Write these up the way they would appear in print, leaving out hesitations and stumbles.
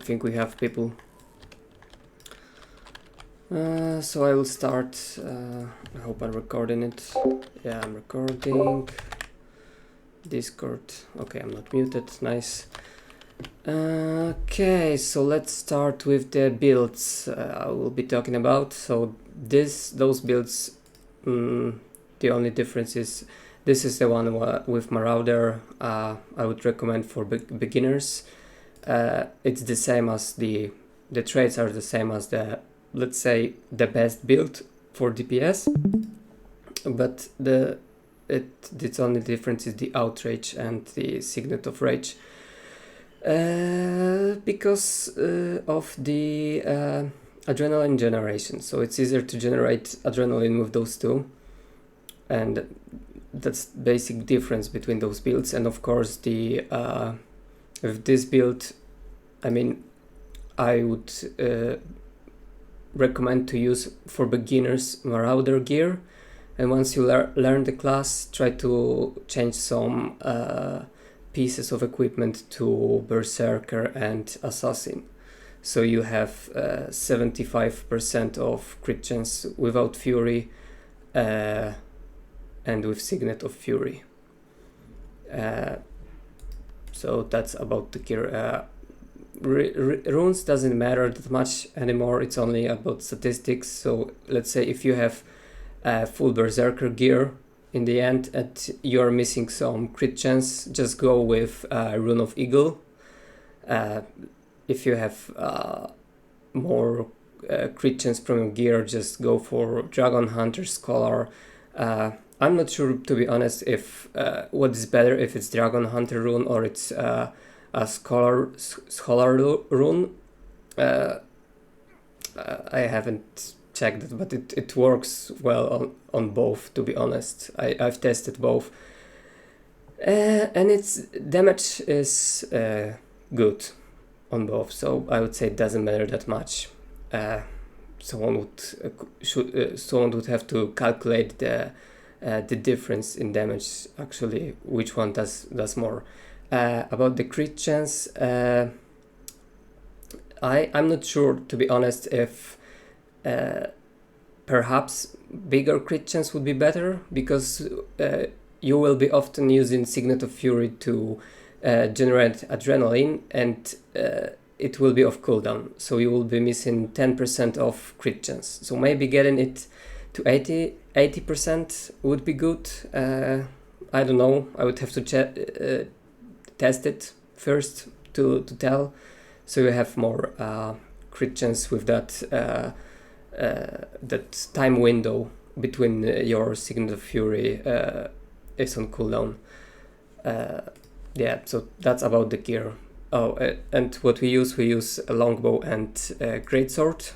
I think we have people. So I will start. I hope I'm recording it. Yeah, I'm recording. Discord. Okay, I'm not muted. Nice. Okay, so let's start with the builds I will be talking about. So those builds, the only difference is this is the one with Marauder. I would recommend for beginners. It's the same as the traits are the same as the, let's say, the best build for DPS, but its only difference is the outrage and the signet of rage, because of the adrenaline generation. So it's easier to generate adrenaline with those two, and that's basic difference between those builds. And of course the with this build, I mean, I would recommend to use for beginners Marauder gear, and once you learn the class, try to change some pieces of equipment to Berserker and Assassin, so you have 75% of crit chance without Fury and with Signet of Fury. So that's about the gear. Runes doesn't matter that much anymore, it's only about statistics. So let's say if you have full Berserker gear in the end and you're missing some crit chance, just go with Rune of Eagle. If you have more crit chance from your gear, just go for Dragon Hunter Scholar. I'm not sure, to be honest, if what is better, if it's Dragon Hunter rune or it's a Scholar rune. I haven't checked it, but it works well on both, to be honest. I've tested both. And its damage is good on both, so I would say it doesn't matter that much. Someone would have to calculate the difference in damage, actually, which one does more. About the crit chance, I'm not sure, to be honest, if perhaps bigger crit chance would be better, because you will be often using Signet of Fury to generate adrenaline, and it will be off cooldown, so you will be missing 10% of crit chance. So maybe getting it to 80% would be good. I don't know, I would have to test it first to tell. So you have more crit chance with that that time window between your Signet of Fury is on cooldown. Yeah, so that's about the gear. Oh, and what we use a longbow and greatsword.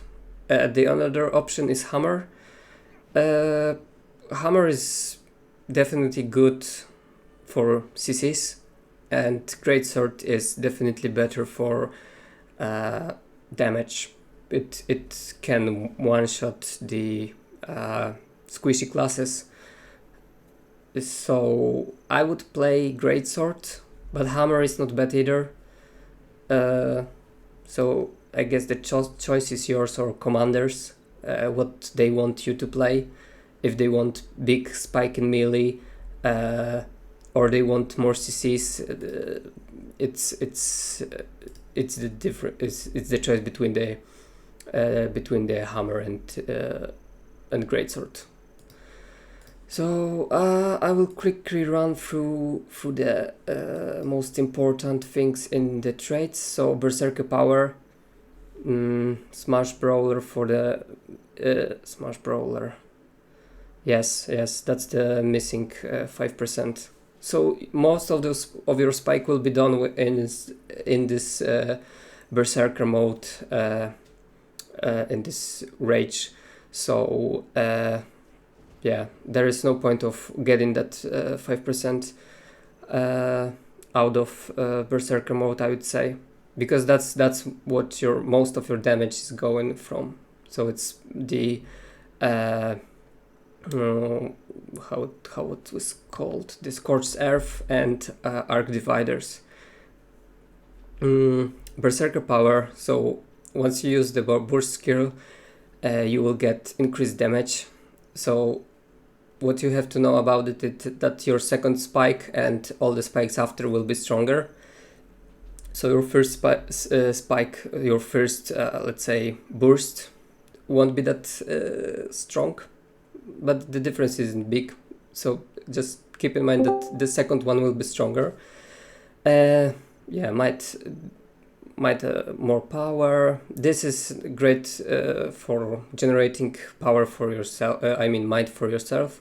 The another option is hammer. Hammer is definitely good for CCs, and greatsword is definitely better for damage. It can one-shot the squishy classes. So I would play greatsword, but hammer is not bad either. So I guess the choice is yours, or commanders, what they want you to play. If they want big spike in melee, or they want more CCs, it's the it's the choice between the hammer and greatsword. So I will quickly run through the most important things in the traits. So Berserker power, Smash Brawler for the Smash Brawler. Yes, that's the missing 5%. So most of your spike will be done in this Berserker mode, in this rage. So yeah, there is no point of getting that 5% out of Berserker mode, I would say, because that's what most of your damage is going from. So it's the how it was called, the Scorched Earth and Arc Dividers. Berserker power. So once you use the burst skill, you will get increased damage. So what you have to know about it is that your second spike and all the spikes after will be stronger. So your first spike, your first, let's say, burst won't be that strong, but the difference isn't big. So just keep in mind that the second one will be stronger. Yeah, might more power. This is great for generating power for yourself. I mean, might for yourself.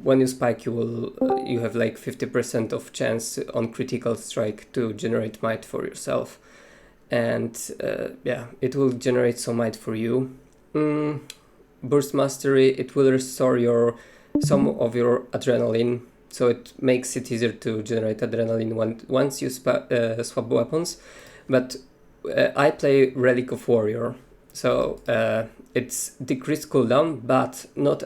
When you spike, you have like 50% of chance on critical strike to generate might for yourself, and yeah, it will generate some might for you. Burst mastery, it will restore some of your adrenaline, so it makes it easier to generate adrenaline once you swap weapons. But I play Relic of Warrior, so it's decreased cooldown, but not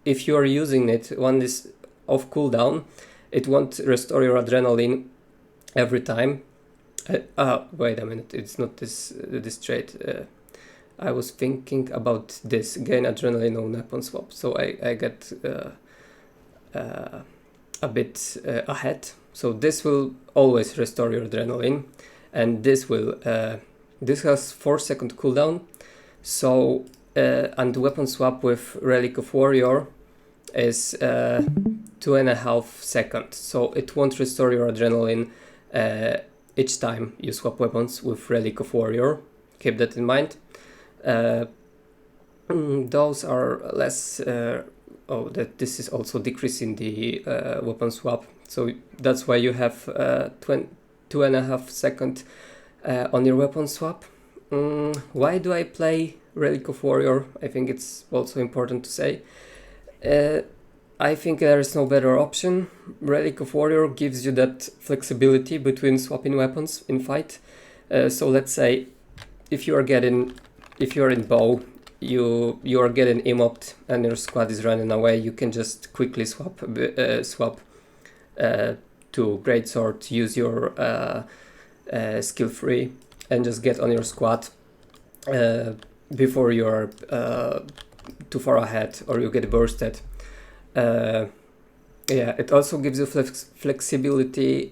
if you are using it when this off cooldown, it won't restore your adrenaline every time. Wait a minute, it's not this trait. I was thinking about this, gain adrenaline on weapon swap, so I get a bit ahead. So this will always restore your adrenaline, and this will this has 4-second cooldown. So and weapon swap with Relic of Warrior is 2.5 seconds. So it won't restore your adrenaline each time you swap weapons with Relic of Warrior. Keep that in mind. Those are less. This is also decreasing the weapon swap. So that's why you have 2.5 seconds on your weapon swap. Why do I play Relic of Warrior? I think it's also important to say. I think there is no better option. Relic of Warrior gives you that flexibility between swapping weapons in fight. So let's say if you are in bow, you are getting emoted and your squad is running away, you can just quickly swap to greatsword, use your skill free, and just get on your squad before you are too far ahead or you get bursted. Yeah, it also gives you flexibility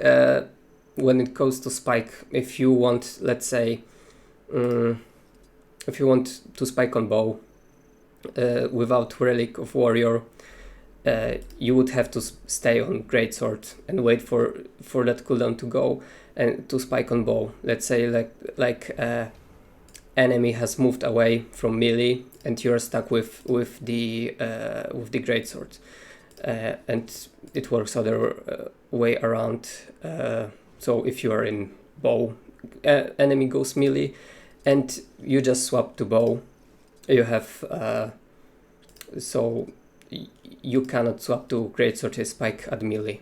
when it goes to spike. If you want, let's say, if you want to spike on bow without Relic of Warrior, you would have to stay on greatsword and wait for that cooldown to go and to spike on bow. Let's say like enemy has moved away from melee and you're stuck with the greatsword, and it works other way around. So if you are in bow, enemy goes melee, and you just swap to bow. You have so you cannot swap to greatsword and spike at melee.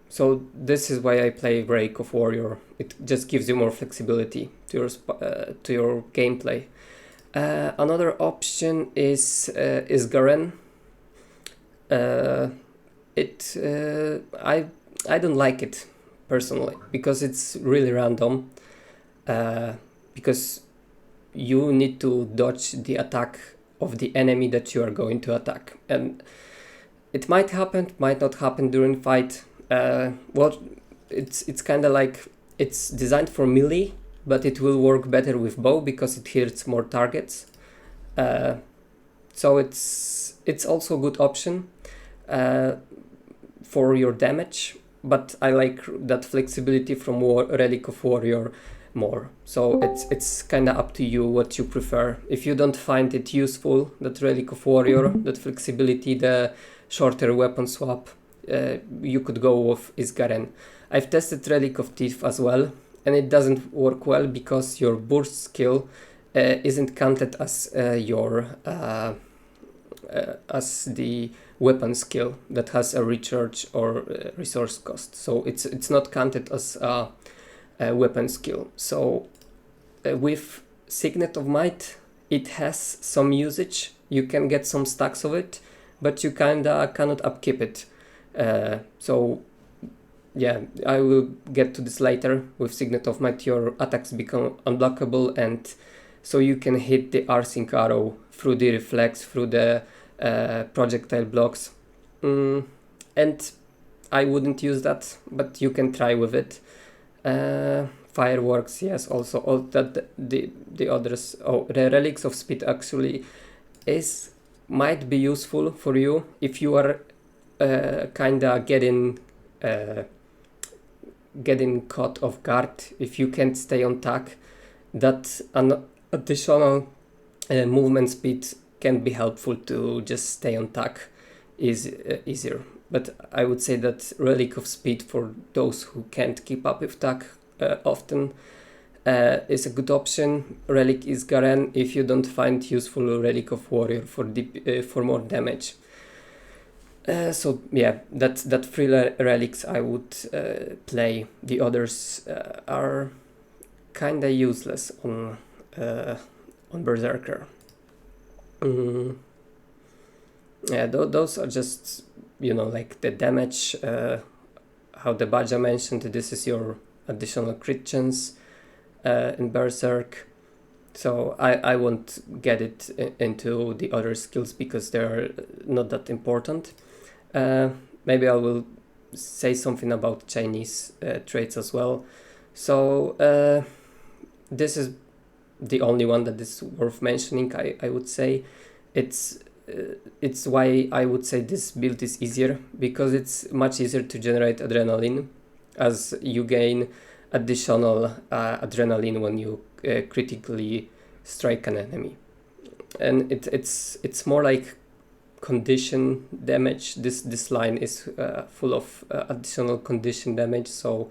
So this is why I play Relic of Warrior. It just gives you more flexibility to your gameplay. Another option is Garen. I don't like it personally because it's really random. Because you need to dodge the attack of the enemy that you are going to attack, and it might happen, might not happen during fight. It's kind of like it's designed for melee, but it will work better with bow because it hits more targets. So it's also a good option for your damage, but I like that flexibility from Relic of Warrior more. So it's kind of up to you what you prefer. If you don't find it useful, that Relic of Warrior, that flexibility, the shorter weapon swap, you could go with Isgaren. I've tested Relic of Thief as well, and it doesn't work well because your burst skill isn't counted as as the weapon skill that has a recharge or resource cost. So it's not counted as a weapon skill. So with Signet of Might, it has some usage. You can get some stacks of it, but you kinda cannot upkeep it. So yeah, I will get to this later. With Signet of Might, your attacks become unblockable, and so you can hit the Arsync arrow through the reflex, through the projectile blocks. And I wouldn't use that, but you can try with it. Fireworks, yes, also all that the others. Oh, the Relics of Speed actually might be useful for you if you are kinda getting caught off guard. If you can't stay on tack, that an additional movement speed can be helpful to just stay on tack is easier. But I would say that Relic of Speed for those who can't keep up with tack often is a good option. Relic is Garen if you don't find useful Relic of Warrior for more damage. So yeah, that's that three relics I would play. The others are kinda useless on Berserker. Yeah, those are just, like the damage. How the Baja mentioned, this is your additional crit chance in Berserk. So I won't get it into the other skills because they're not that important. Maybe I will say something about Chinese traits as well. So this is the only one that is worth mentioning, I would say. It's why I would say this build is easier, because it's much easier to generate adrenaline, as you gain additional adrenaline when you critically strike an enemy, and it's more like condition damage. This line is full of additional condition damage, so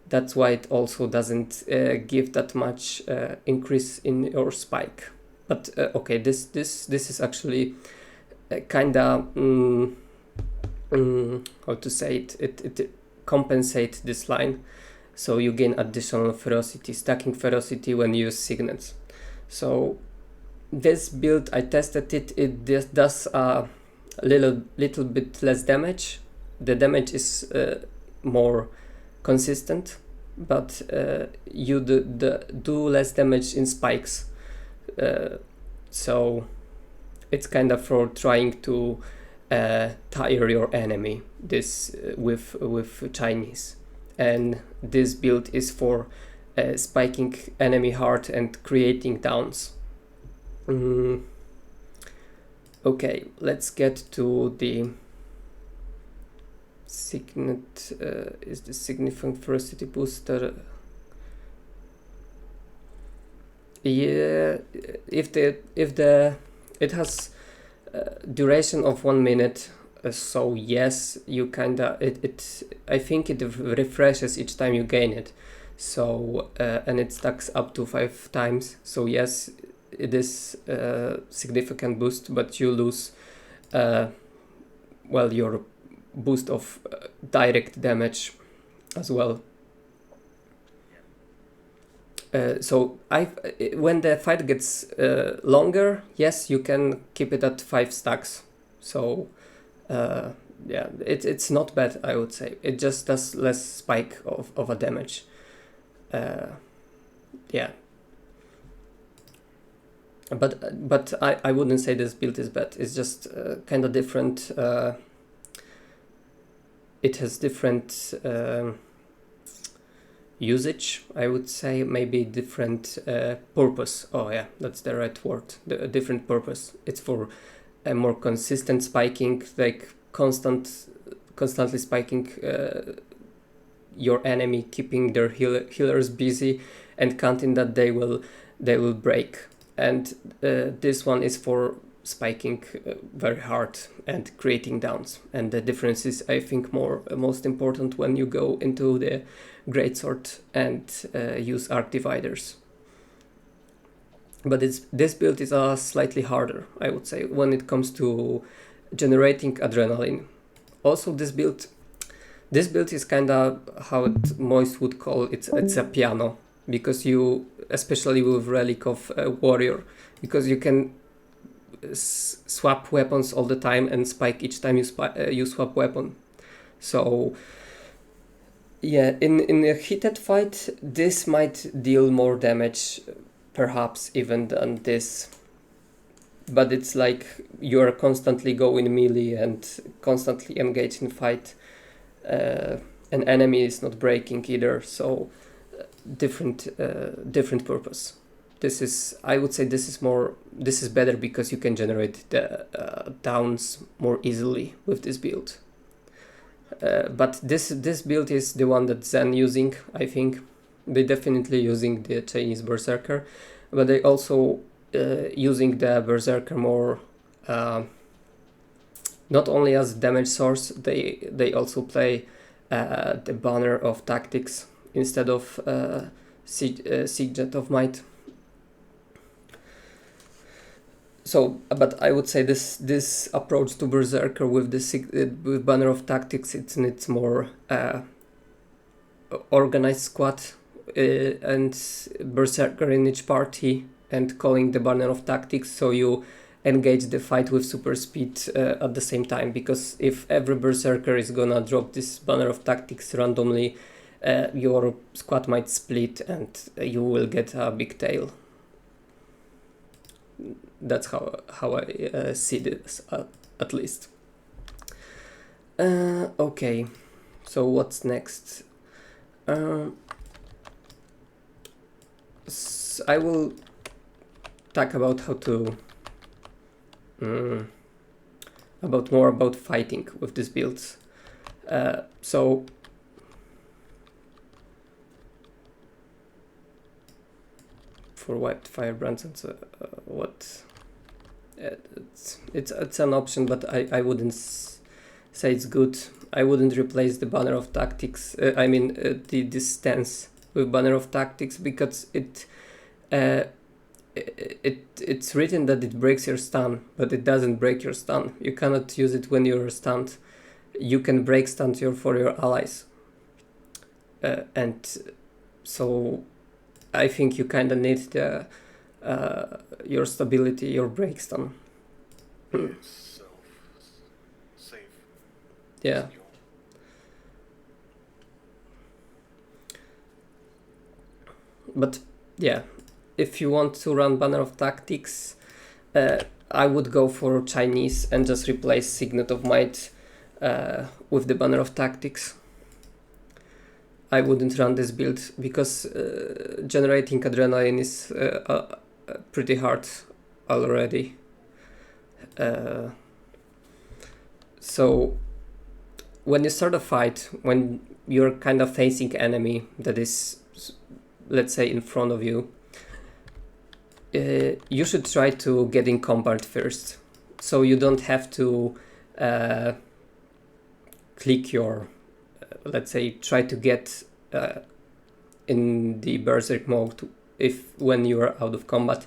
that's why it also doesn't give that much increase in your spike. But okay, this is actually kinda how to say it? It compensates this line, so you gain additional ferocity, stacking ferocity when you use signets. So this build, I tested it. It does a little bit less damage. The damage is more consistent, but you do less damage in spikes. So it's kind of for trying to tire your enemy. This with Chinese, and this build is for spiking enemy heart and creating downs. Okay, let's get to the signet. Is the significant ferocity booster? Yeah, if it has duration of 1 minute, so yes, you kinda it I think it refreshes each time you gain it. So and it stacks up to 5 times. So yes, it is a significant boost, but you lose your boost of direct damage as well. So when the fight gets longer, yes, you can keep it at 5 stacks. So yeah, it's not bad, I would say. It just does less spike of a damage. Yeah. But I wouldn't say this build is bad. It's just kind of different. It has different usage, I would say. Maybe different purpose. Oh yeah, that's the right word. The different purpose. It's for a more consistent spiking, like constantly spiking your enemy, keeping their healers busy and counting that they will break. And this one is for spiking very hard and creating downs. And the difference is, I think, most important when you go into the greatsword and use arc dividers. But this build is slightly harder, I would say, when it comes to generating adrenaline. Also, this build is kind of how Moist would call it. It's a piano, because you, especially with Relic of Warrior, because you can swap weapons all the time and spike each time you swap weapon. So Yeah, in a heated fight, this might deal more damage, perhaps even than this. But it's like you're constantly going melee and constantly engaged in fight. An enemy is not breaking either, so different purpose. This is, I would say, this is better because you can generate the downs more easily with this build. But this build is the one that Zen using, I think. They definitely using the Chinese Berserker, but they also using the Berserker more not only as damage source, they also play the banner of tactics instead of Signet of Might. So, but I would say this approach to Berserker with with banner of tactics, it's more organized squad and Berserker in each party and calling the banner of tactics, so you engage the fight with super speed at the same time, because if every Berserker is gonna drop this banner of tactics randomly, your squad might split and you will get a big tail. That's how I see this, at least. Okay, so what's next? I will talk about how to about fighting with these builds. So for wiped firebrands and what it's an option, but I wouldn't say it's good. I wouldn't replace the banner of tactics. This stance with banner of tactics, because it's written that it breaks your stun, but it doesn't break your stun. You cannot use it when you're stunned. You can break stun for your allies, and so I think you kind of need the your stability, your break stun. Yeah. But yeah, if you want to run banner of tactics, I would go for Chinese and just replace Signet of Might with the banner of tactics. I wouldn't run this build because generating adrenaline is pretty hard already. So when you start a fight, when you're kind of facing enemy that is, let's say, in front of you, you should try to get in combat first, so you don't have to click your, let's say, try to get in the berserk mode when you are out of combat,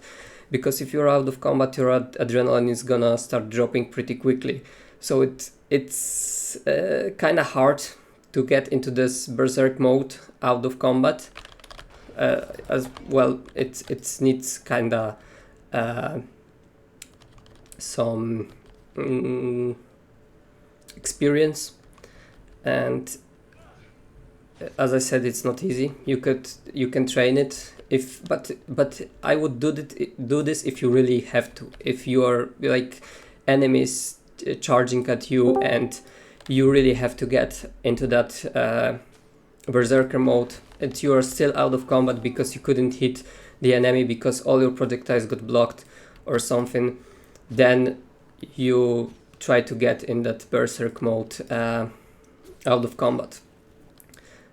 because if you're out of combat, your adrenaline is gonna start dropping pretty quickly. So it's kind of hard to get into this berserk mode out of combat. As well, it needs kind of some experience, and as I said, it's not easy. You can train it, but I would do this if you really have to. If you are like enemies charging at you and you really have to get into that berserker mode, and you are still out of combat because you couldn't hit the enemy because all your projectiles got blocked or something, then you try to get in that berserk mode out of combat.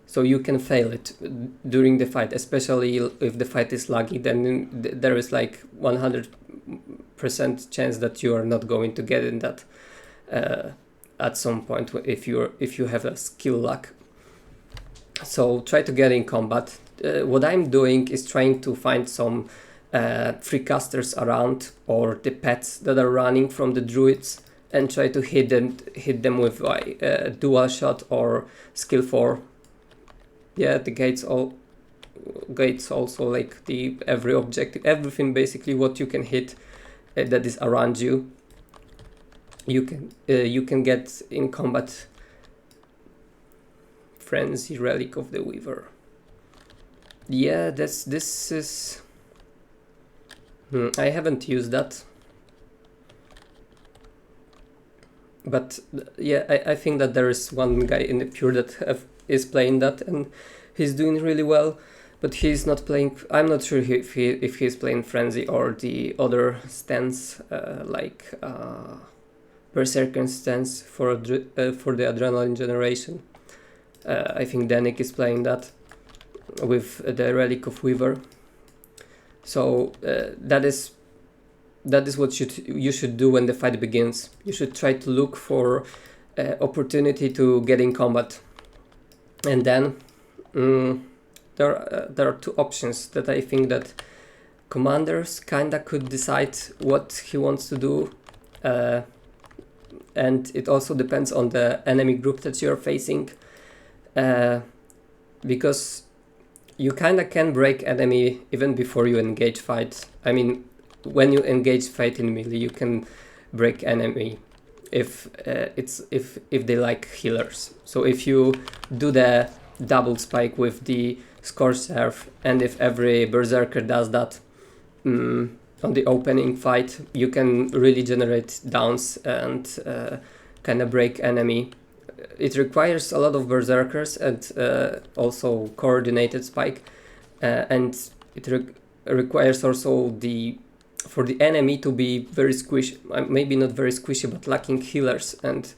So you can fail it during the fight, especially if the fight is laggy. Then there is like 100% chance that you are not going to get in that at some point if you have a skill lag. So try to get in combat. What I'm doing is trying to find some free casters around, or the pets that are running from the druids, and try to hit them with dual shot or skill 4. Yeah, the gates also, like the every objective, everything basically what you can hit that is around you. You can get in combat Frenzy, Relic of the Weaver. Yeah, this is... I haven't used that. But yeah, I think that there is one guy in the Pure that is playing that, and he's doing really well. But he's not playing... I'm not sure if he's playing Frenzy or the other stance, like Berserker stance for the Adrenaline Generation. I think Danik is playing that with the Relic of Weaver. So that is what you should do when the fight begins. You should try to look for opportunity to get in combat, and then there are two options that I think that commanders kinda could decide what he wants to do, and it also depends on the enemy group that you're facing, because you kinda can break enemy even before you engage fight. I mean, when you engage fight in melee, you can break enemy if they like healers. So if you do the double spike with the Scorch Serve, and if every Berserker does that on the opening fight, you can really generate downs and kind of break enemy. It requires a lot of Berserkers and also coordinated spike, and it requires also for the enemy to be very squishy, maybe not very squishy, but lacking healers, and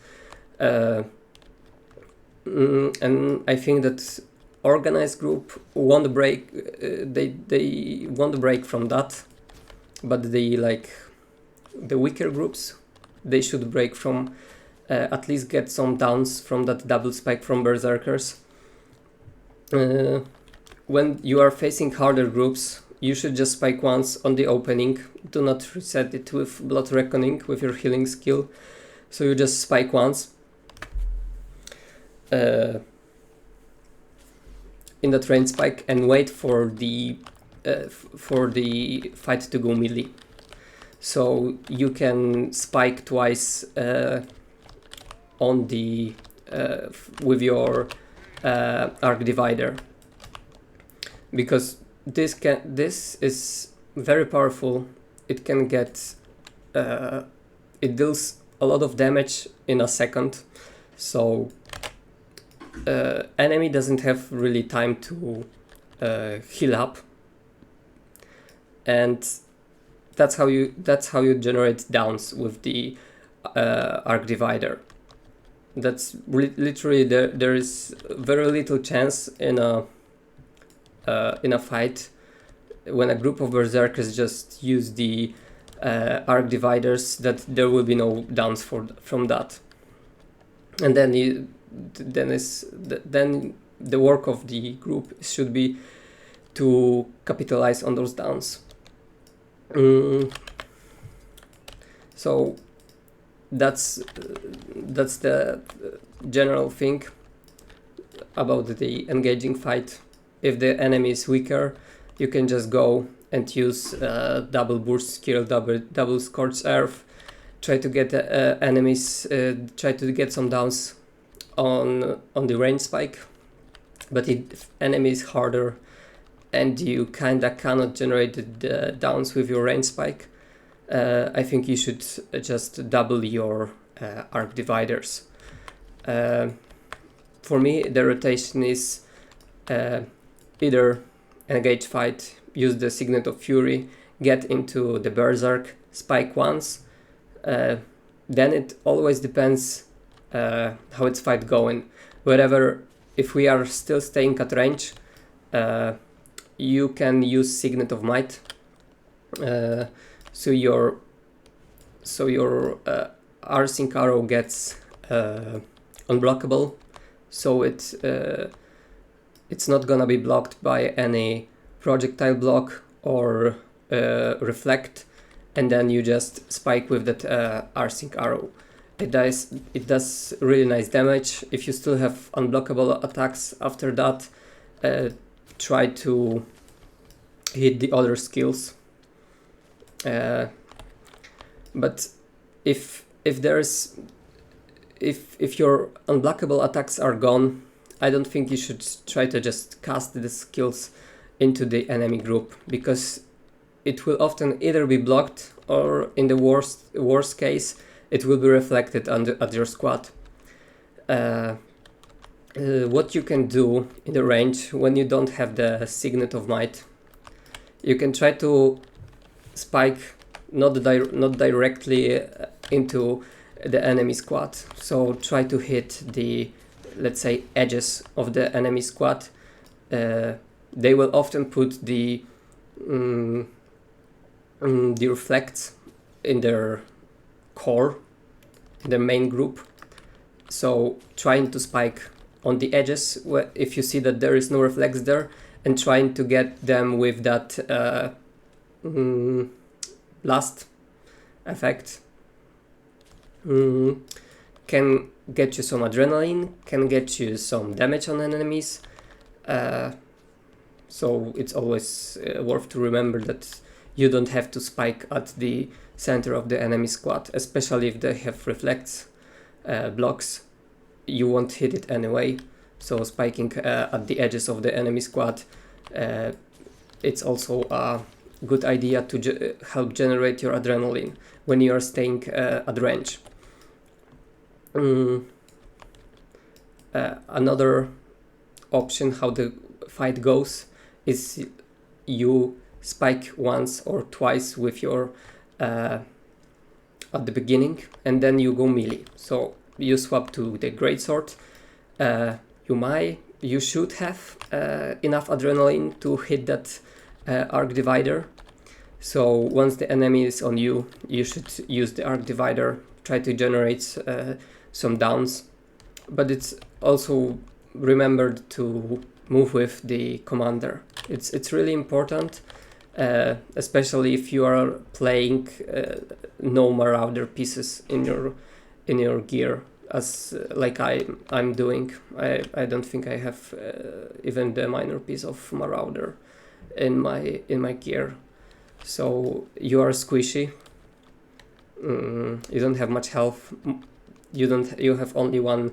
I think that organized group won't break. They won't break from that, but the weaker groups, they should break from, at least get some downs from that double spike from Berserkers. When you are facing harder groups, you should just spike once on the opening. Do not reset it with Blood Reckoning with your healing skill. So you just spike once in that range spike and wait for the fight to go melee. So you can spike twice on the with your Arc Divider, because this is very powerful. It can get it deals a lot of damage in a second, so enemy doesn't have really time to heal up, and that's how you generate downs with the Arc Divider. That's literally there is very little chance in a fight when a group of Berserkers just use the Arc Dividers, that there will be no downs from that. And then the work of the group should be to capitalize on those downs. So that's the general thing about the engaging fight. If the enemy is weaker, you can just go and use double burst skill, double Scorch Earth, try to get enemies, try to get some downs on the range spike. But if enemy is harder and you kinda cannot generate the downs with your range spike, I think you should just double your Arc Dividers. For me, the rotation is either engage fight, use the Signet of Fury, get into the Berserk, spike once, then it always depends how it's fight going. If we are still staying at range, you can use Signet of Might, so your Arsync Arrow gets unblockable, so it's not gonna be blocked by any projectile block or reflect, and then you just spike with that Arsync Arrow. It does really nice damage. If you still have unblockable attacks after that, try to hit the other skills. But if your unblockable attacks are gone I don't think you should try to just cast the skills into the enemy group, because it will often either be blocked, or in the worst case it will be reflected at your squad. What you can do in the range when you don't have the Signet of Might, you can try to spike not directly into the enemy squad. So try to hit the, let's say, edges of the enemy squad. They will often put the reflects in their core, in their main group. So trying to spike on the edges if you see that there is no reflex there, and trying to get them with that blast effect can get you some adrenaline, can get you some damage on enemies. So it's always worth to remember that you don't have to spike at the center of the enemy squad, especially if they have reflex blocks. You won't hit it anyway. So spiking at the edges of the enemy squad, it's also a good idea to help generate your adrenaline when you are staying at range. Another option how the fight goes is you spike once or twice with your at the beginning, and then you go melee. So you swap to the greatsword. You should have enough adrenaline to hit that arc divider. So once the enemy is on you, you should use the arc divider, try to generate some downs. But it's also remembered to move with the commander. It's really important, especially if you are playing no marauder pieces in your gear, as like I'm doing. I don't think I have even the minor piece of marauder in my gear. So you are squishy. You don't have much health. You have only one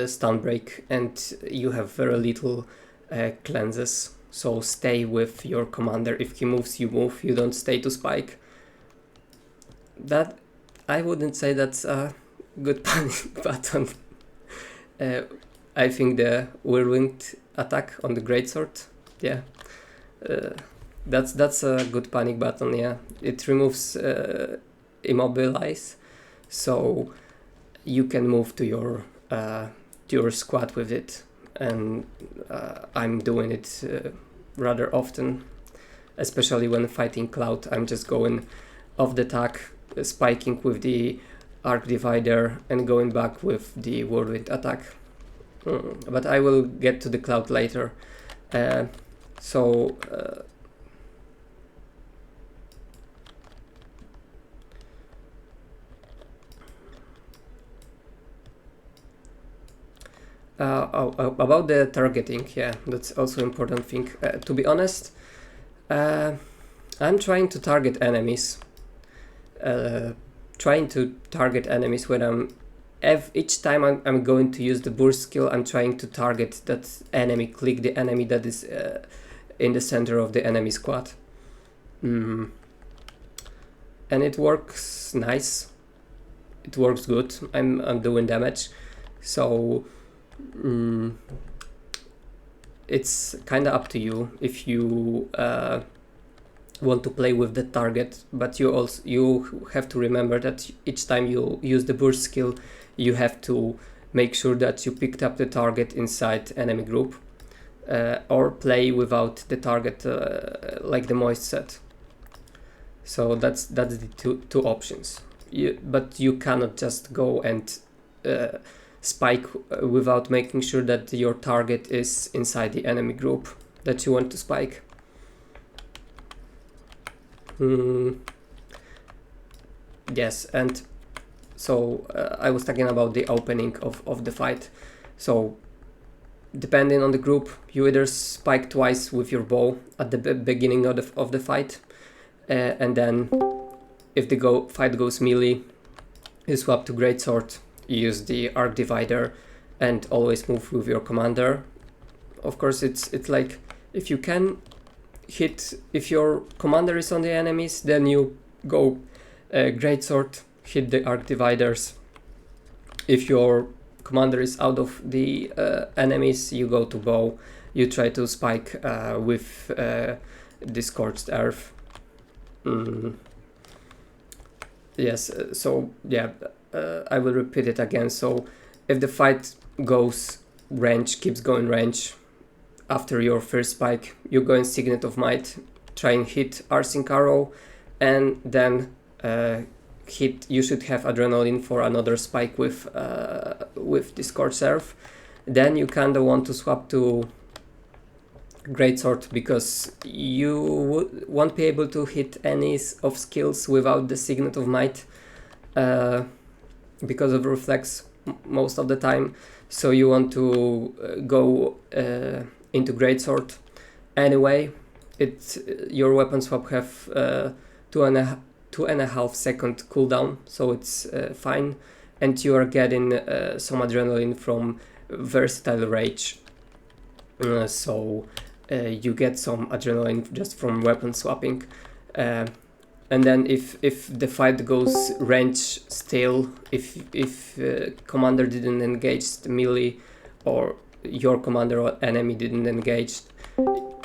stun break, and you have very little cleanses. So stay with your commander. If he moves, you move. You don't stay to spike. That, I wouldn't say that's a good panic button. I think the whirlwind attack on the greatsword, yeah, that's a good panic button. Yeah, it removes immobilize, so you can move to your squad with it, and I'm doing it rather often, especially when fighting Cloud. I'm just going off the attack, spiking with the arc divider, and going back with the whirlwind attack. But I will get to the Cloud later. About the targeting, yeah, that's also important thing. To be honest, I'm trying to target enemies. When each time I'm going to use the burst skill, I'm trying to target that enemy, click the enemy that is in the center of the enemy squad. And it works nice. It works good. I'm doing damage. So it's kind of up to you if you want to play with the target, but you have to remember that each time you use the burst skill, you have to make sure that you picked up the target inside enemy group, or play without the target, like the Moist said. So that's the two options. But you cannot just go and spike without making sure that your target is inside the enemy group that you want to spike. Yes, and so I was talking about the opening of the fight. So depending on the group, you either spike twice with your bow at the beginning of the fight, and then if the fight goes melee, you swap to greatsword, you use the arc divider, and always move with your commander. Of course, it's like if you can hit, if your commander is on the enemies, then you go greatsword, hit the arc dividers. If your commander is out of the enemies, you go to bow. You try to spike with the scorched earth. Yes, so yeah, I will repeat it again. So if the fight goes range, keeps going range, after your first spike, you go in Signet of Might, try and hit Arsync Arrow, and then you should have Adrenaline for another spike with the Scorched Earth. Then you kinda want to swap to Greatsword, because you won't be able to hit any of skills without the Signet of Might because of Reflex most of the time. So you want to go into Greatsword. Anyway, your weapon swap have 2.5 second cooldown, so it's fine, and you are getting some adrenaline from Versatile Rage. So you get some adrenaline just from weapon swapping. And then if the fight goes range still, if commander didn't engage the melee, or your commander or enemy didn't engage,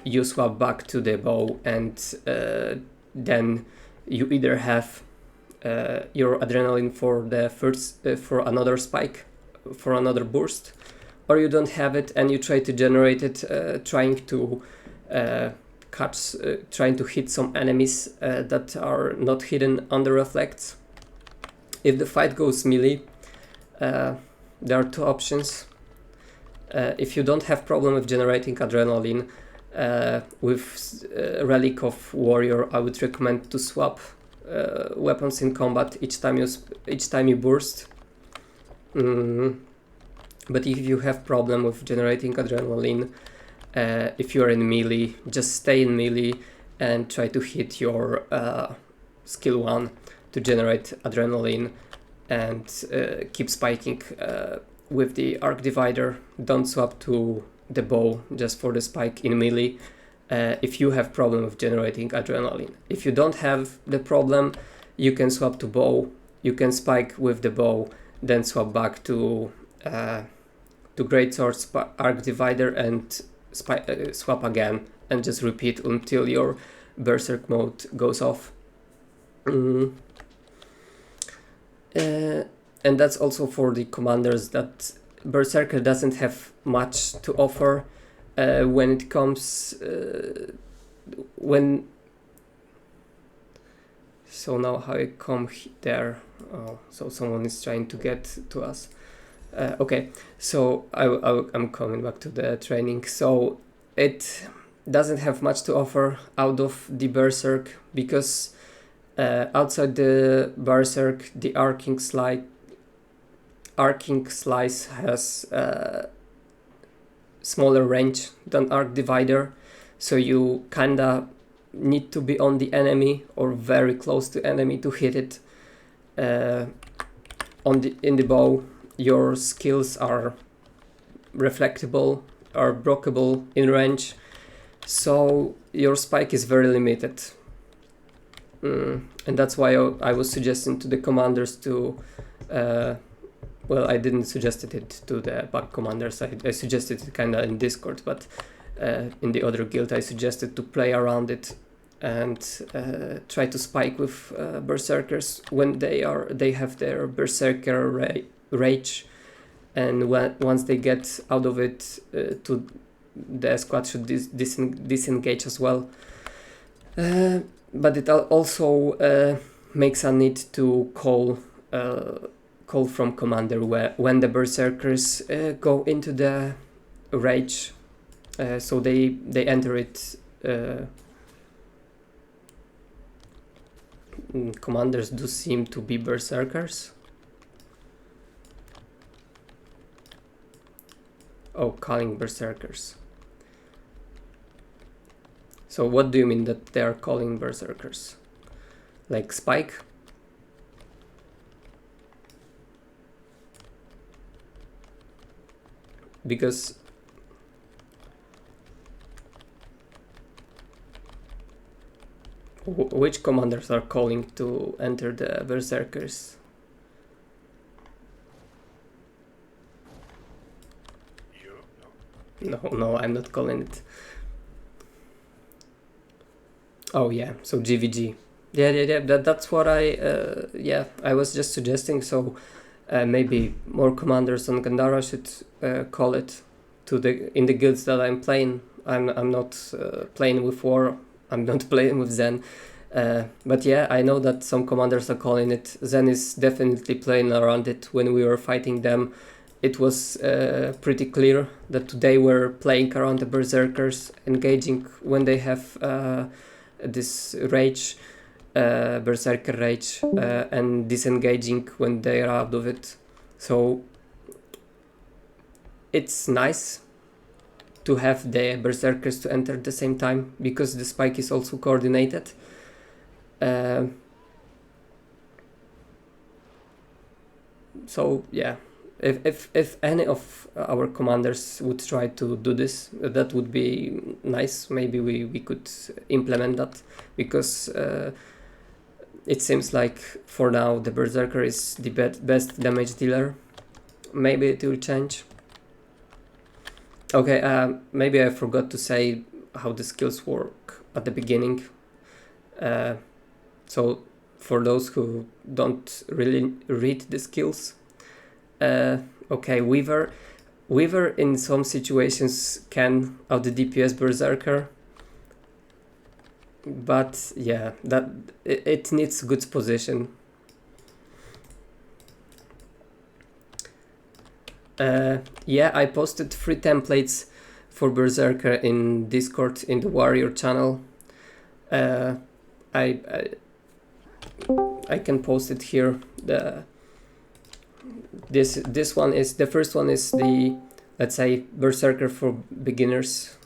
you swap back to the bow, and then you either have your adrenaline for the first for another spike, for another burst, or you don't have it and you try to generate it, trying to trying to hit some enemies that are not hidden under reflects. If the fight goes melee, there are two options. If you don't have problem with generating adrenaline, with Relic of Warrior, I would recommend to swap weapons in combat each time you burst. But if you have problem with generating adrenaline, if you're in melee, just stay in melee and try to hit your skill 1 to generate adrenaline, and keep spiking with the arc divider. Don't swap to the bow just for the spike in melee if you have problem with generating adrenaline. If you don't have the problem, you can swap to bow, you can spike with the bow, then swap back to Greatsword, arc divider, and swap again, and just repeat until your berserk mode goes off. And that's also for the commanders that Berserker doesn't have much to offer when it comes so now how I come there. Oh, so someone is trying to get to us. Okay, so I'm coming back to the training. So it doesn't have much to offer out of the Berserk, because outside the Berserk, the Arcing Slice has smaller range than Arc Divider, so you kinda need to be on the enemy or very close to enemy to hit it. In the bow, your skills are reflectable, are brokeable in range, so your spike is very limited. And that's why I was suggesting to the commanders to well, I didn't suggest it to the bug commanders, I suggested it kinda in Discord, but in the other guild I suggested to play around it and try to spike with berserkers when they have their berserker rage, and once they get out of it, the squad should disengage as well. But it also makes a need to call from commander when the berserkers go into the rage, so they enter it. Commanders do seem to be berserkers. Oh, calling berserkers. So what do you mean that they are calling berserkers? Like spike? because which commanders are calling to enter the Berserkers? No, I'm not calling it. Oh yeah, so GVG. Yeah. That's what I was just suggesting. So maybe more commanders on Gandara should call it to in the guilds that I'm playing. I'm not playing with War. I'm not playing with Zen. But yeah, I know that some commanders are calling it. Zen is definitely playing around it. When we were fighting them, it was pretty clear that they were playing around the Berserkers, engaging when they have this rage, Berserker rage, and disengaging when they are out of it. So it's nice to have the Berserkers to enter at the same time, because the spike is also coordinated. So yeah, if any of our commanders would try to do this, that would be nice. Maybe we could implement that, because it seems like for now the Berserker is the best damage dealer. Maybe it will change. Okay, maybe I forgot to say how the skills work at the beginning. So for those who don't really read the skills, okay, Weaver in some situations can out the DPS Berserker, but yeah, that it needs good position. Yeah, I posted 3 templates for Berserker in Discord in the Warrior channel. I can post it here. This one is the first one is the, let's say, Berserker for beginners.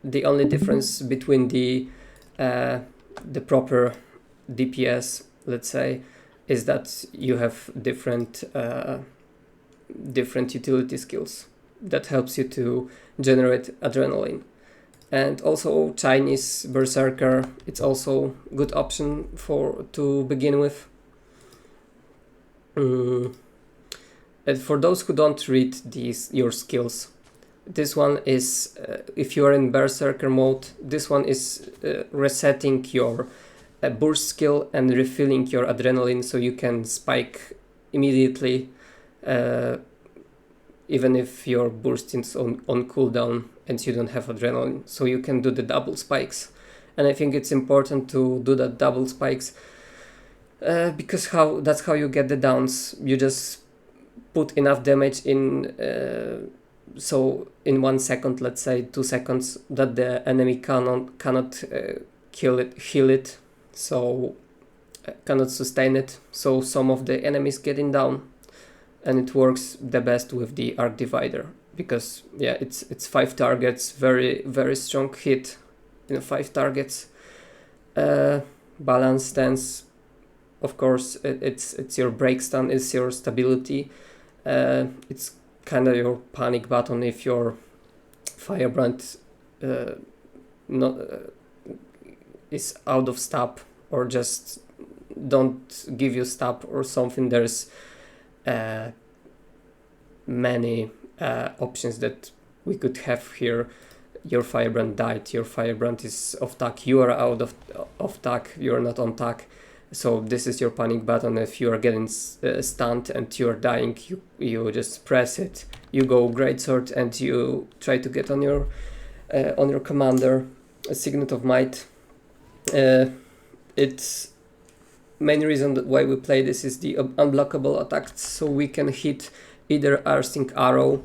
The only difference between the proper DPS, let's say, is that you have different utility skills that helps you to generate adrenaline. And also Chinese Berserker, it's also good option to begin with. And for those who don't read your skills, this one is, if you are in Berserker mode, this one is resetting your burst skill and refilling your adrenaline so you can spike immediately, even if your burst is on cooldown and you don't have adrenaline, so you can do the double spikes. And I think it's important to do that double spikes, because that's how you get the downs. You just put enough damage in, so in 1 second, let's say 2 seconds, that the enemy cannot heal it, so cannot sustain it. So some of the enemies getting down, and it works the best with the Arc Divider, because yeah, it's 5 targets, very very strong hit, 5 targets. Balance stance, of course, it's your break stun, it's your stability. It's kind of your panic button if your Firebrand is out of stab, or just don't give you stab or something. There's many options that we could have here. Your Firebrand died, your Firebrand is off tack, you are out of tack, you are not on tack. So this is your panic button. If you are getting stunned and you are dying, you just press it, you go Greatsword, and you try to get on your commander. A Signet of Might. It's main reason why we play this is the unblockable attacks, so we can hit either Arsing Arrow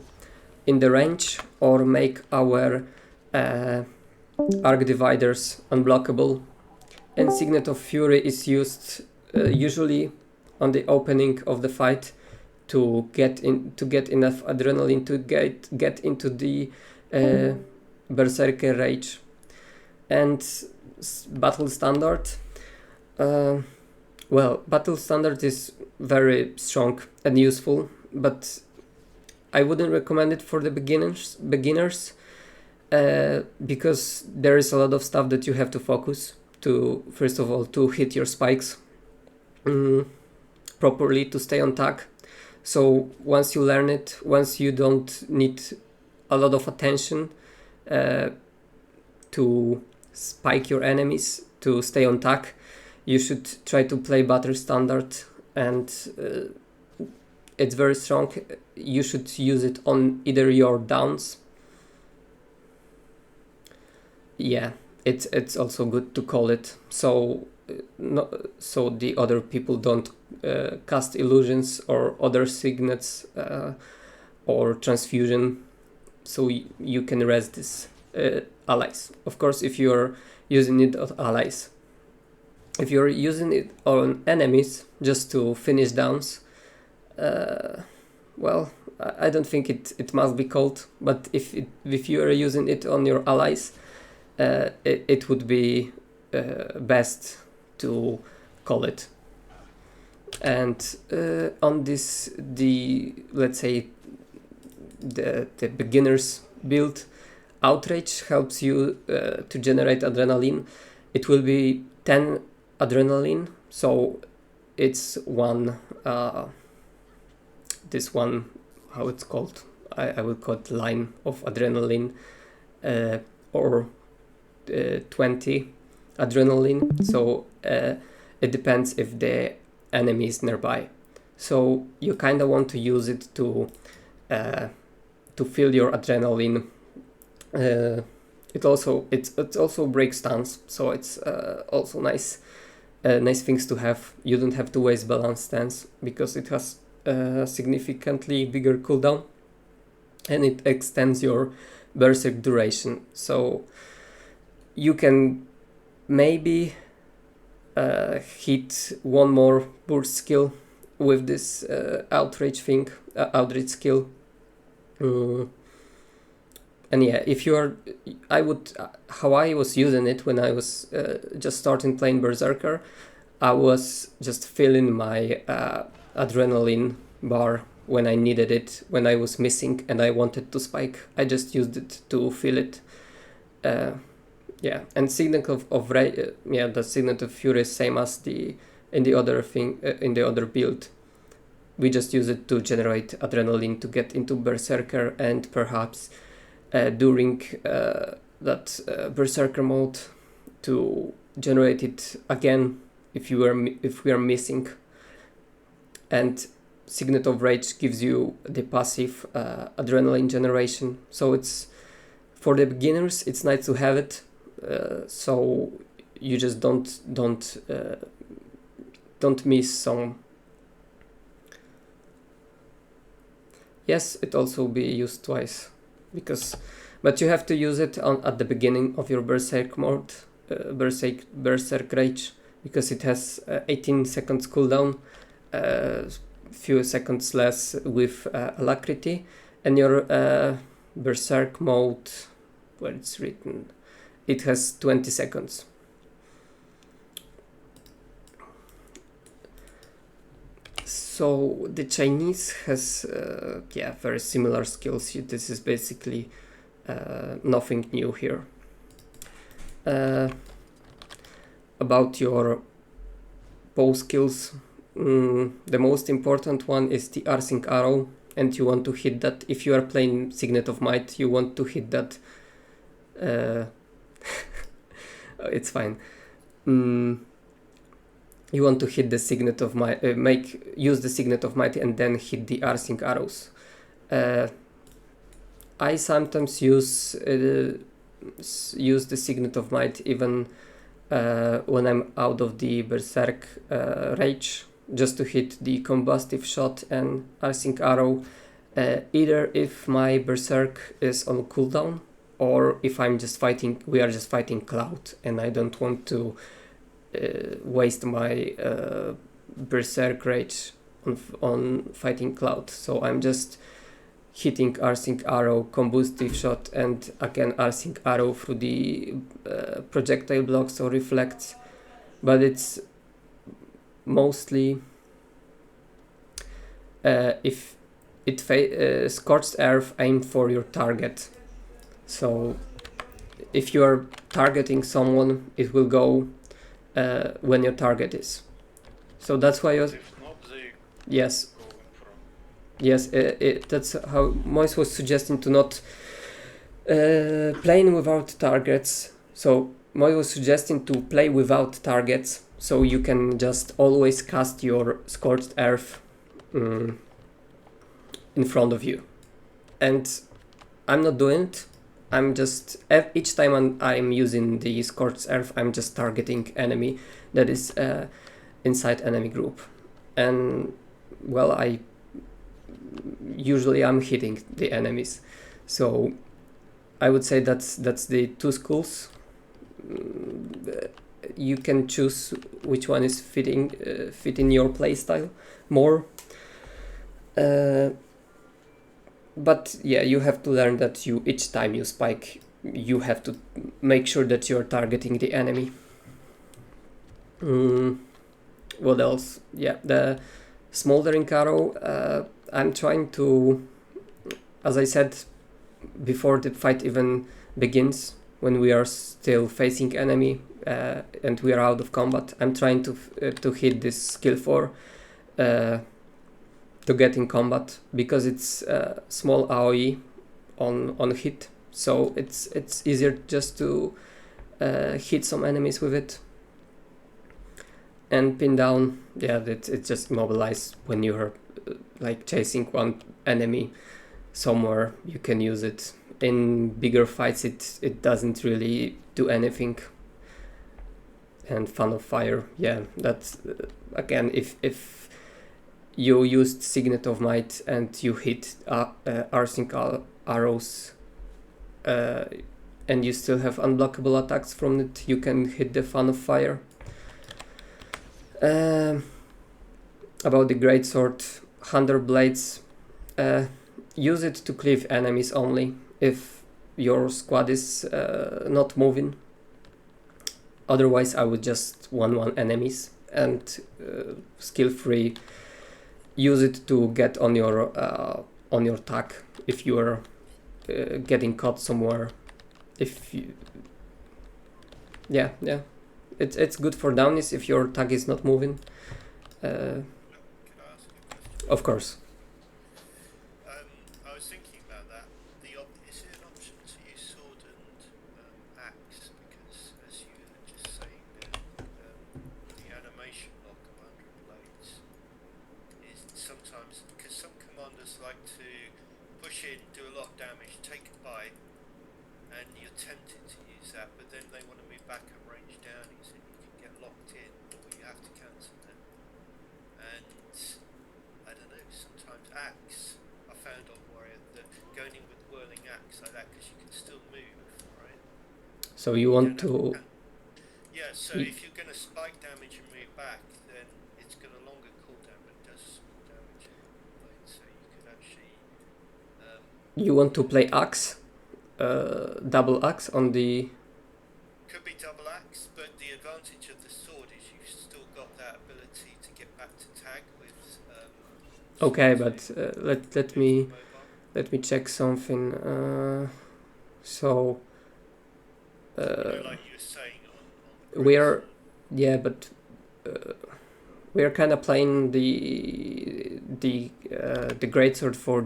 in the range or make our Arc Dividers unblockable. And Signet of Fury is used usually on the opening of the fight to get enough adrenaline to get into the Berserker Rage. And Battle Standard. Well, Battle Standard is very strong and useful, but I wouldn't recommend it for the beginners because there is a lot of stuff that you have to focus to. First of all, to hit your spikes properly, to stay on tack. So once you learn it, once you don't need a lot of attention to spike your enemies, to stay on tack, you should try to play Butter Standard, and it's very strong. You should use it on either your downs. Yeah, it's also good to call it, so so the other people don't cast illusions or other signets or transfusion, so you can res this allies. Of course, if you're using it on allies. If you're using it on enemies just to finish downs, well, I don't think it must be called, but if you are using it on your allies, it would be best to call it. And on this, let's say the beginner's build, Outrage helps you to generate adrenaline. It will be 10 adrenaline, so it's one this one, how it's called, I will call it line of adrenaline, or 20 adrenaline, so it depends if the enemy is nearby. So you kind of want to use it to fill your adrenaline. It also breaks stance, so it's also nice things to have. You don't have to waste balance stance because it has a significantly bigger cooldown, and it extends your berserk duration. So you can maybe hit one more burst skill with this outrage skill. And yeah, if you are, how I was using it when I was just starting playing Berserker, I was just filling my adrenaline bar when I needed it, when I was missing and I wanted to spike. I just used it to fill it. Yeah, and Signet of the Signet of Fury is same as in the other build. We just use it to generate adrenaline to get into Berserker, and perhaps during that Berserker mode to generate it again if we are missing. And Signet of Rage gives you the passive adrenaline generation, so it's for the beginners. It's nice to have it, so you just don't miss some. Yes, it also be used twice, but you have to use it at the beginning of your Berserk mode, Berserk Rage, because it has 18 seconds cooldown, few seconds less with Alacrity, and your Berserk mode, where it's written, it has 20 seconds. So the Chinese has very similar skills. This is basically nothing new here. About your bow skills, the most important one is the Arsing Arrow, and you want to hit that. If you are playing Signet of Might, you want to hit that. It's fine. You want to hit the Signet of Might, use the Signet of Might and then hit the Arsing Arrows. I sometimes use the Signet of Might even when I'm out of the Berserk Rage, just to hit the Combustive Shot and Arsing Arrow, either if my Berserk is on cooldown, or if we are just fighting Cloud and I don't want to waste my Berserk Rage on fighting Cloud. So I'm just hitting Arsing Arrow, Combustive Shot, and again Arsing Arrow through the projectile blocks or reflects. But it's mostly if Scorched Earth aim for your target. So if you are targeting someone, it will go when your target is. So that's why yes. Yes, that's how Moise was suggesting to not playing without targets. So Moise was suggesting to play without targets, so you can just always cast your Scorched Earth in front of you. And I'm not doing it. I'm just each time I'm using the Scorched Earth, I'm just targeting enemy that is inside enemy group, and well, usually I'm hitting the enemies. So I would say that's the two schools. You can choose which one is fitting your playstyle more. But yeah, you have to learn that each time you spike, you have to make sure that you're targeting the enemy. What else? Yeah, the Smoldering Arrow. I'm trying to, as I said before the fight even begins, when we are still facing enemy and we are out of combat, I'm trying to hit this skill 4 to get in combat, because it's small AoE on hit, so it's easier just to hit some enemies with it. And pin down, yeah, it's just immobilized when you're like chasing one enemy somewhere. You can use it in bigger fights. It doesn't really do anything. And Fan of Fire, yeah, that's again, if you used Signet of Might and you hit Arsenic Arrows and you still have unblockable attacks from it, you can hit the Fan of Fire. About the Greatsword, 100 Blades, use it to cleave enemies only if your squad is not moving. Otherwise I would just 1-1 enemies, and skill 3 use it to get on your tag if you are getting caught somewhere. If you, yeah, it's good for downies if your tag is not moving. Of course. I was thinking about that. Is it an option to use sword and axe? Because as you were just saying, the animation lock of 100 blades is sometimes, because some commanders like to push in, do a lot of damage, take a bite, and you're tempted to use that, but then they want to move back and range down, and you can get locked in, or you have to cancel them. And I don't know, sometimes axe, I found on Warrior that going in with whirling axe like that, because you can still move, right? So you want to... Yeah, so if you're going to spike damage and move back, then it's got a longer cooldown, but it does small damage. So you could actually... you want to play axe? Double axe on the... Could be double axe, but the advantage of the sword is you've still got that ability to get back to tag with... okay, but let me check something. So... like you were saying on we are... Yeah, but... we are kind of playing the greatsword for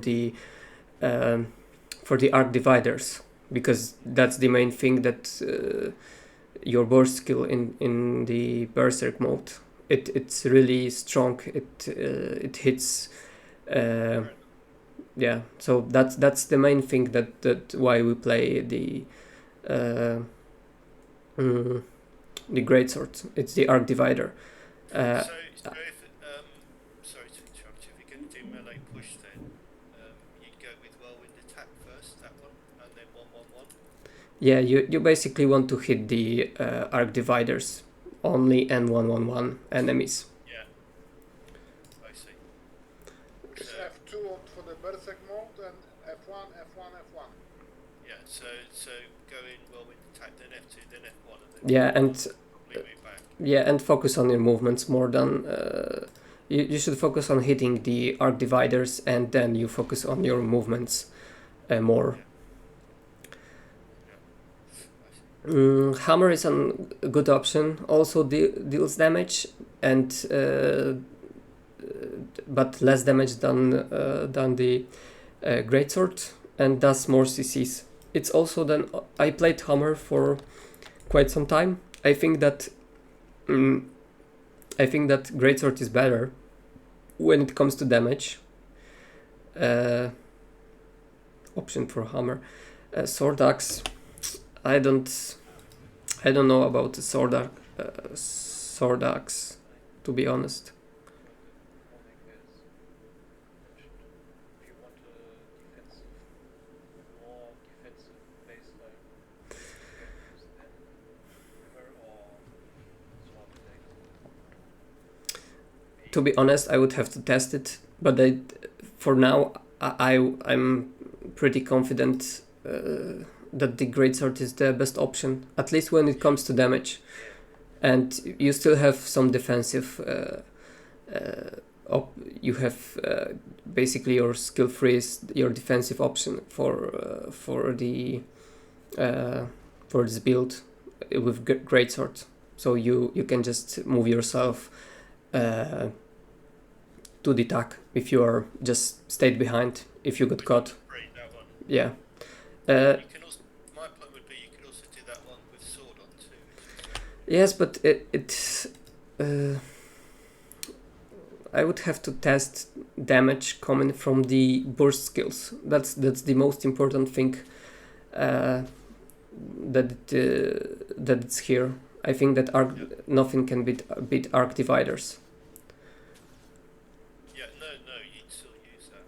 the arc dividers, because that's the main thing that your burst skill in the berserk mode. It's really strong. It hits. Yeah, so that's the main thing that why we play the greatsword. It's the arc divider. so if sorry to interrupt you, if you're going to do melee push, then you'd go with whirlwind attack first, that one, and then 1-1-1. Yeah, you basically want to hit the arc dividers only, and 1-1-1 enemies. Yeah, I see. It's F2 for the berserk mode and F1, F1, F1. Yeah, so go in whirlwind attack, then F2, then F1, and then Yeah, and move back. yeah, and focus on your movements more than You should focus on hitting the arc dividers, and then you focus on your movements more. Hammer is a good option. Also deals damage, and but less damage than the greatsword, and does more CCs. It's also then I played Hammer for quite some time. I think that greatsword is better when it comes to damage. Option for Hammer. Sword axe. I don't know about the sword axe, to be honest. To be honest, I would have to test it, but for now I'm pretty confident that the greatsword is the best option, at least when it comes to damage, and you still have some defensive. You have basically your skill free is your defensive option for this build with greatsword. So you can just move yourself to the attack if you are just stayed behind, if you got caught. Right, that one. Yeah. You can also, my point would be you could also do that one with sword on too. Yes, but it's I would have to test damage coming from the burst skills. That's the most important thing that it's here. I think that nothing can beat arc dividers. Yeah, no, you'd still use that.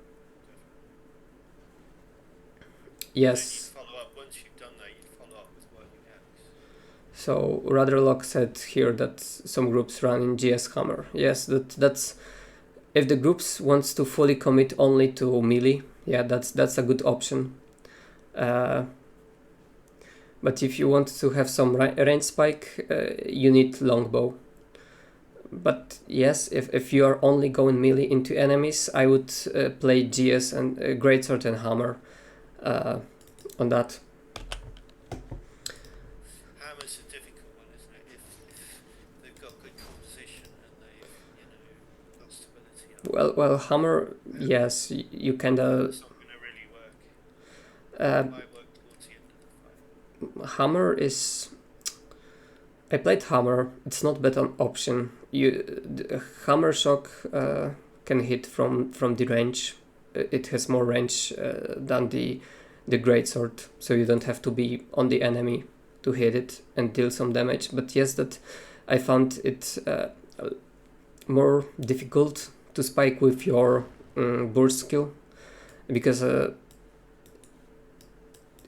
Definitely. Yes. And you'd follow up, once you've done that, you'd follow up with whirling axe. So Radarlock said here that some groups run in GS Hammer. Yes, that's if the groups wants to fully commit only to melee, yeah, that's a good option. But if you want to have some range spike, you need longbow. But yes, if you are only going melee into enemies, I would play GS and greatsword and hammer on that. Hammer's a difficult one, isn't it? If they've got good composition and they've, got stability. Well, hammer, yes, you kinda. It's not going to really work. It might work towards the end of the fight. Hammer is. I played hammer. It's not bad an option. Hammer shock can hit from the range. It has more range than the greatsword, so you don't have to be on the enemy to hit it and deal some damage. But yes, that I found it more difficult to spike with your burst skill, because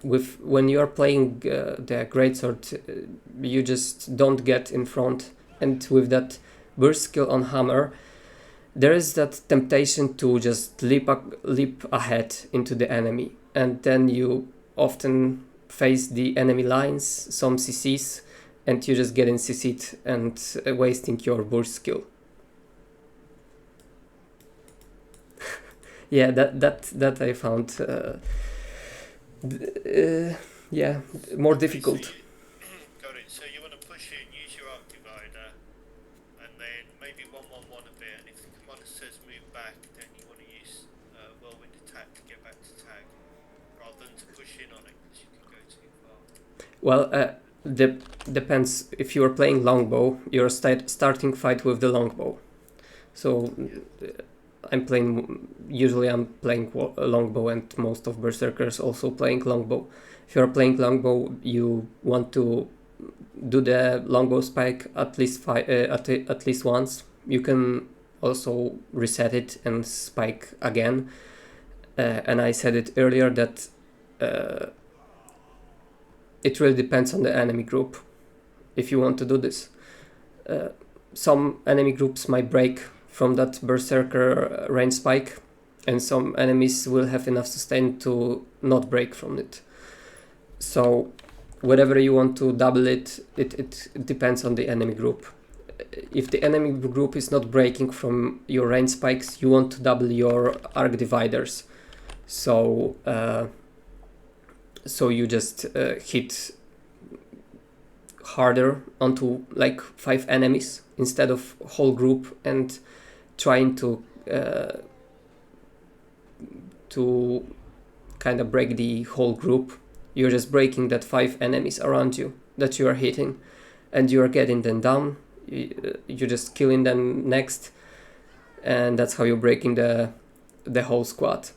when you are playing the greatsword, you just don't get in front, and with that burst skill on hammer, there is that temptation to just leap ahead into the enemy, and then you often face the enemy lines, some CCs, and you just get in CC'd and wasting your burst skill. Yeah, that I found yeah, more difficult. Got it. So you want to push in, use your arc divider, and then maybe 1-1-1 a bit, and if the commander says move back, then you want to use whirlwind attack to get back to tag, rather than to push in on it, because you can go too far. Well, depends. If you are playing longbow, you're starting fight with the longbow. So usually I'm playing longbow, and most of berserkers also playing longbow. If you're playing longbow, you want to do the longbow spike at least at least once. You can also reset it and spike again. And I said it earlier that it really depends on the enemy group if you want to do this. Some enemy groups might break from that berserker range spike, and some enemies will have enough sustain to not break from it. So whatever you want to double it depends on the enemy group. if the enemy group is not breaking from your range spikes, you want to double your arc dividers. So so you just hit harder onto like 5 enemies instead of whole group and trying to kind of break the whole group. You're just breaking that 5 enemies around you that you are hitting, and you are getting them down. You're just killing them next, and that's how you're breaking the whole squad.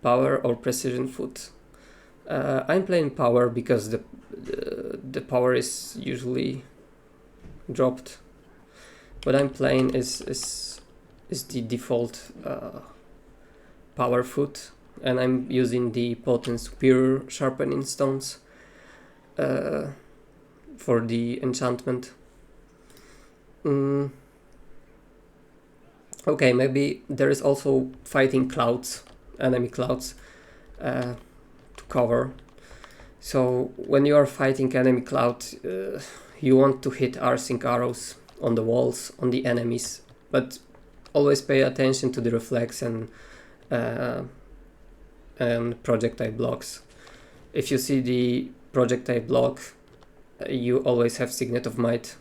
Power or precision foot? I'm playing power because the power is usually dropped. What I'm playing is the default power foot, and I'm using the potent superior sharpening stones for the enchantment. Okay, maybe there is also fighting clouds, enemy clouds to cover. So when you are fighting enemy cloud, you want to hit arcing arrows on the walls, on the enemies, but always pay attention to the reflex and projectile blocks. If you see the projectile block, you always have Signet of Might,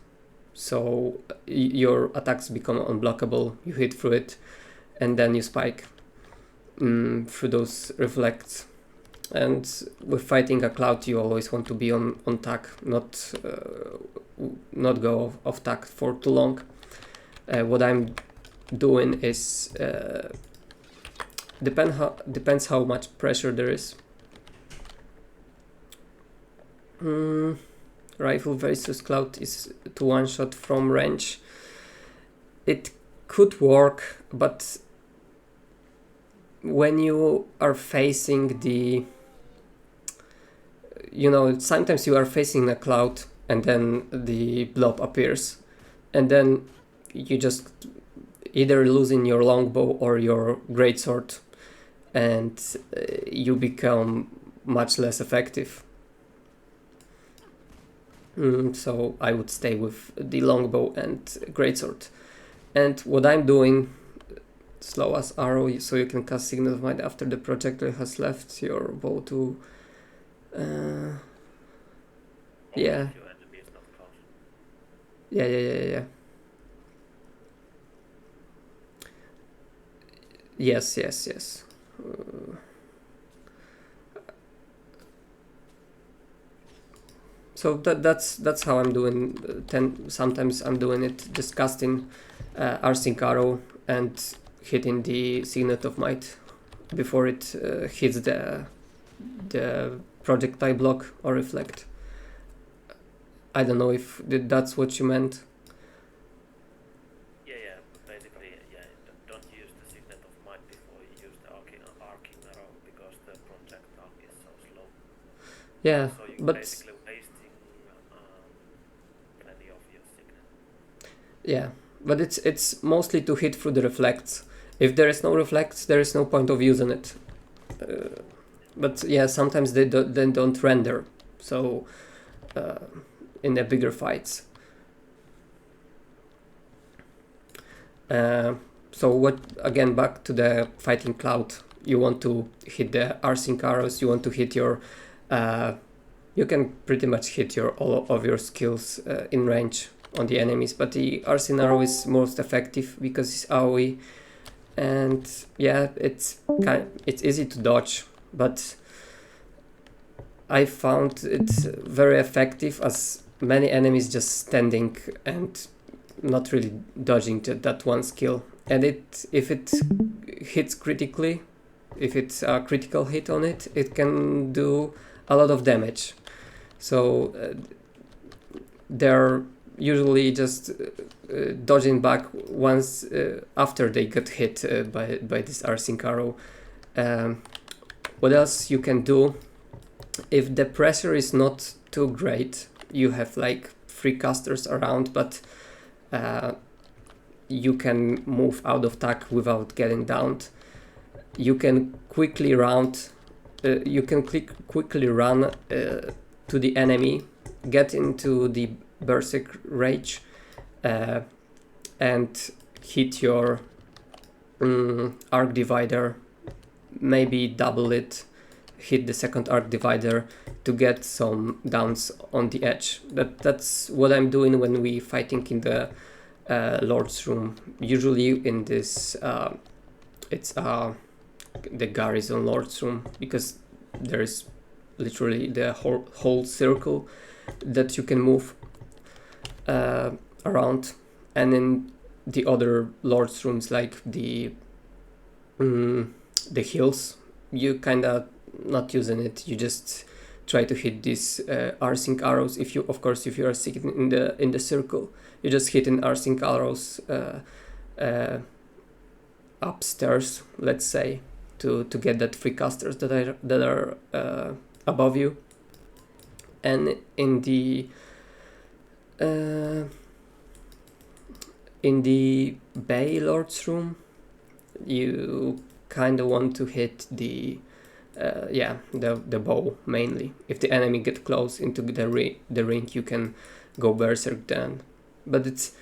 so your attacks become unblockable. You hit through it and then you spike through those reflects. And with fighting a cloud, you always want to be on tack, not go off tack for too long. What I'm doing is depends how much pressure there is. Rifle versus cloud is to one shot from range. It could work, but when you are facing sometimes you are facing a cloud and then the blob appears, and then you just either losing your longbow or your greatsword, and you become much less effective. So I would stay with the longbow and greatsword. And what I'm doing, slow as arrow, so you can cast Signal of Might after the projectile has left your bow to yeah. Yes. So that's how I'm doing. Sometimes I'm doing it just casting arcing arrow and hitting the Signet of Might before it hits the projectile block or reflect. I don't know if that's what you meant. Yeah. Basically, don't use the Signet of Might before you use the arcing arrow because the projectile is so slow. Yeah, so you but basically wasting plenty of your Signet. Yeah, but it's mostly to hit through the reflects. If there is no reflects, there is no point of using it. But yeah, sometimes they don't render. So in the bigger fights. So what, again, back to the fighting cloud, you want to hit the arcing arrows, you want to hit your you can pretty much hit all of your skills in range on the enemies, but the arcing arrow is most effective because it's AoE, and yeah, it's easy to dodge, but I found it very effective as many enemies just standing and not really dodging that one skill. And if it hits critically, if it's a critical hit on it, it can do a lot of damage. So they're usually just dodging back once after they get hit by this arcing arrow. What else you can do? If the pressure is not too great, you have like 3 casters around, but you can move out of tack without getting downed. You can quickly run to the enemy get into the Berserk Rage and hit your Arc Divider, maybe double it, hit the second Arc Divider to get some downs on the edge. That's what I'm doing when we fighting in the Lord's Room. Usually in this it's the Garrison Lord's Room, because there is literally the whole circle that you can move around, and in the other Lord's Rooms like the hills, you kinda not using it. You just try to hit these arcing arrows. If you are sitting in the circle, you just hit an arcing arrows upstairs, let's say, to get that free casters that are above you. And in the Bay Lord's Room, you kind of want to hit the bow mainly. If the enemy get close into the ring, you can go berserk then. But it's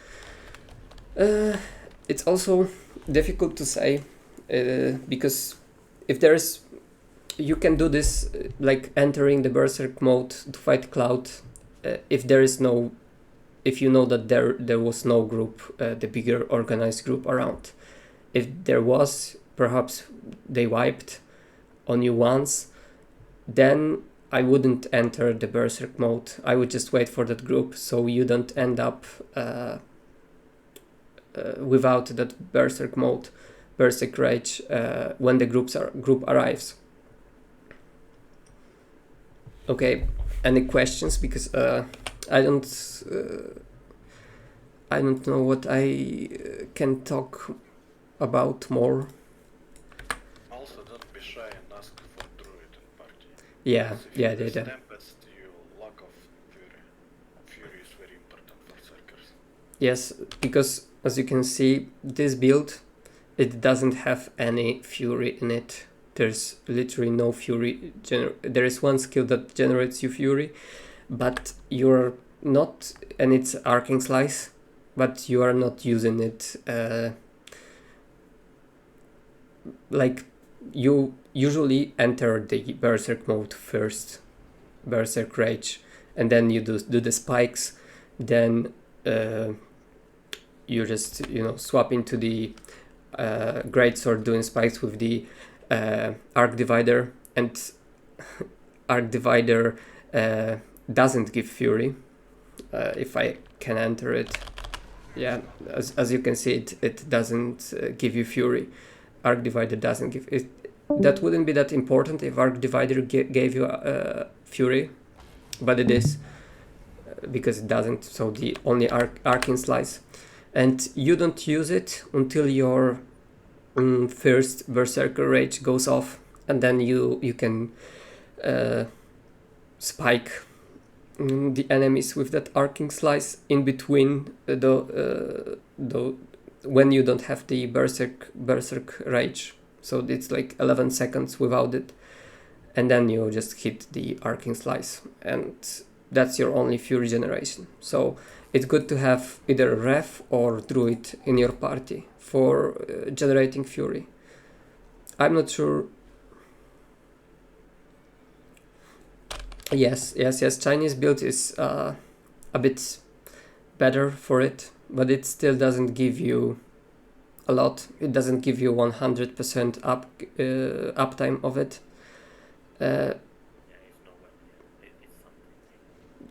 also difficult to say because if there's, you can do this like entering the berserk mode to fight Cloud if you know that there was no group, the bigger organized group around. If there was, perhaps they wiped on you once, then I wouldn't enter the berserk mode. I would just wait for that group, so you don't end up without that berserk mode, berserk rage, when the group arrives. Okay, any questions? Because I don't know what I can talk about more. Also, don't be shy and ask for druid in party. Yeah, If yeah, you they use do. Tempest, you lack of fury. Fury is very important for Berserkers. Yes, because as you can see, this build, it doesn't have any fury in it. There's literally no fury. There is one skill that generates you fury, but you're not, and it's arcing slice, but you are not using it. Like, you usually enter the berserk mode first, berserk rage, and then you do the spikes. Then you just swap into the greatsword doing spikes with the arc divider, and arc divider doesn't give fury. If I can enter it, yeah, as you can see, it doesn't give you fury. Arc divider doesn't give it. That wouldn't be that important if arc divider gave you fury, but it is, because it doesn't. So the only arcing slice, and you don't use it until your first berserker rage goes off, and then you can spike the enemies with that arcing slice in between the when you don't have the berserk rage. So it's like 11 seconds without it, and then you just hit the arcing slice, and that's your only fury generation. So it's good to have either ref or druid in your party for generating fury. I'm not sure. Yes, Chinese build is a bit better for it, but it still doesn't give you a lot. It doesn't give you 100% uptime of it. It's something.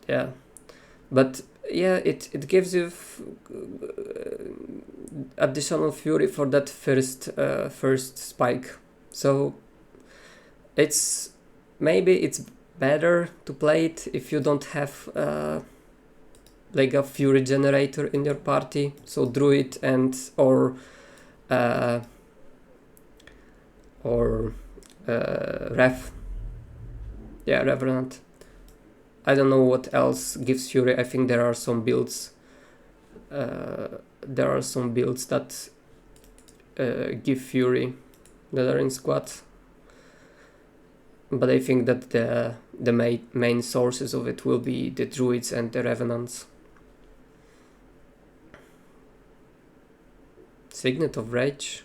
Yeah, but yeah, it gives you additional fury for that first spike. So maybe it's better to play it if you don't have like a fury generator in your party. So druid or ref. Yeah, revenant. I don't know what else gives fury. I think there are some builds. There are some builds that give fury that are in squad. But I think that the main sources of it will be the druids and the revenants. Signet of Rage.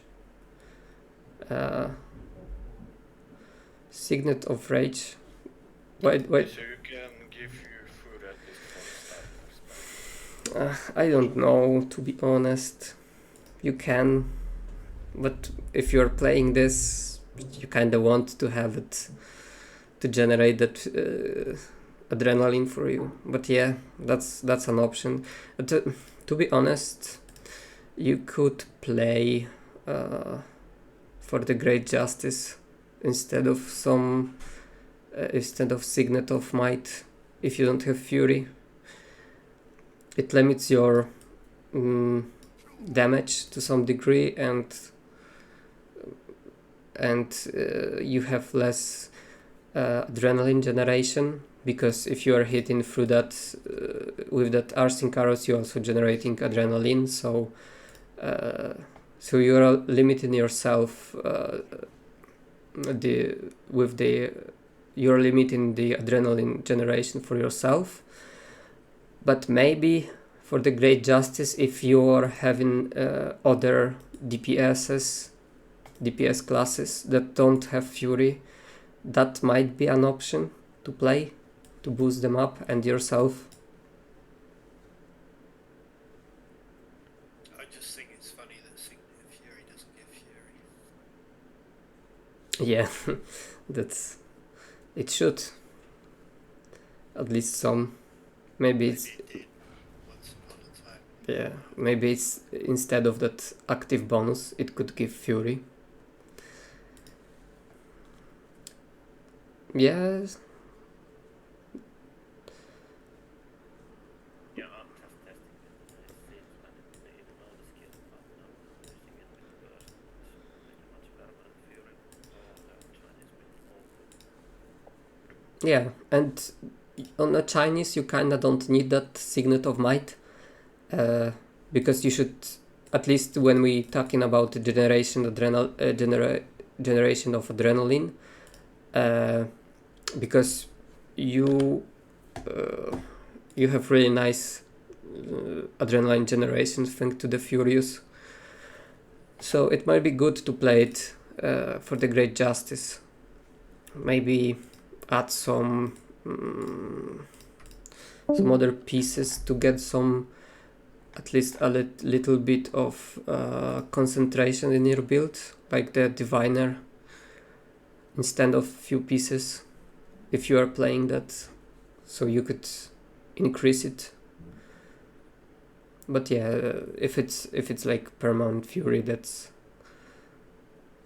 Signet of Rage. Wait. So you can give you food at least for the start of spell. I don't know, to be honest. You can, but if you're playing this, you kind of want to have it to generate that adrenaline for you. But yeah, that's an option. But, to be honest, you could play for the Great Justice instead of Signet of Might if you don't have Fury. It limits your damage to some degree, and you have less adrenaline generation, because if you are hitting through that with that arcing arrows, you're also generating adrenaline, so you're limiting yourself you're limiting the adrenaline generation for yourself. But maybe for the Great Justice, if you're having other DPS classes that don't have Fury, that might be an option to play, to boost them up, and yourself. I just think it's funny that Signet of Fury doesn't give Fury. Yeah, it should. At least some. Maybe it's... Maybe it did once upon a time. Yeah, maybe it's instead of that active bonus, it could give Fury. Yes. Yeah, I'm just testing it. It seems like it didn't even know the skill, but now I'm using it with burst. It's pretty much permanent fury. All the Chinese will all. Yeah, and on a Chinese you kinda don't need that Signet of Might, because you should, at least when we talking about the generation of adrenaline, because you have really nice adrenaline generation thanks to the Furious, so it might be good to play it for the Great Justice. Maybe add some other pieces to get some, at least a little bit of concentration in your build, like the Diviner, instead of few pieces, if you are playing that, so you could increase it. But yeah, if it's like permanent Fury,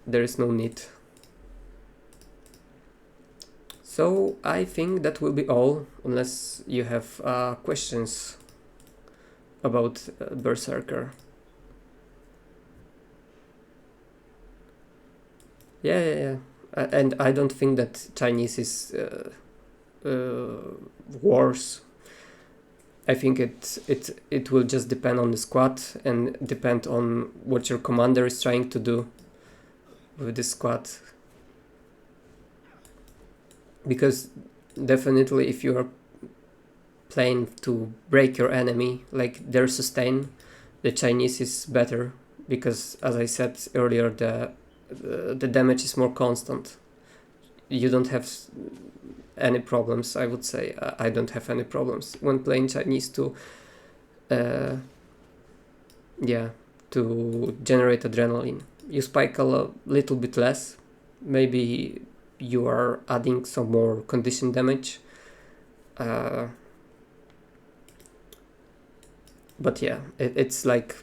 there is no need. So I think that will be all, unless you have questions about Berserker. Yeah. And I don't think that Chinese is worse. I think it will just depend on the squad and depend on what your commander is trying to do with the squad. Because definitely if you are playing to break your enemy, like their sustain, the Chinese is better, because as I said earlier, the damage is more constant. You don't have any problems, I would say. I don't have any problems when playing Chinese to generate adrenaline. You spike a little bit less, maybe you are adding some more condition damage, but yeah, it's like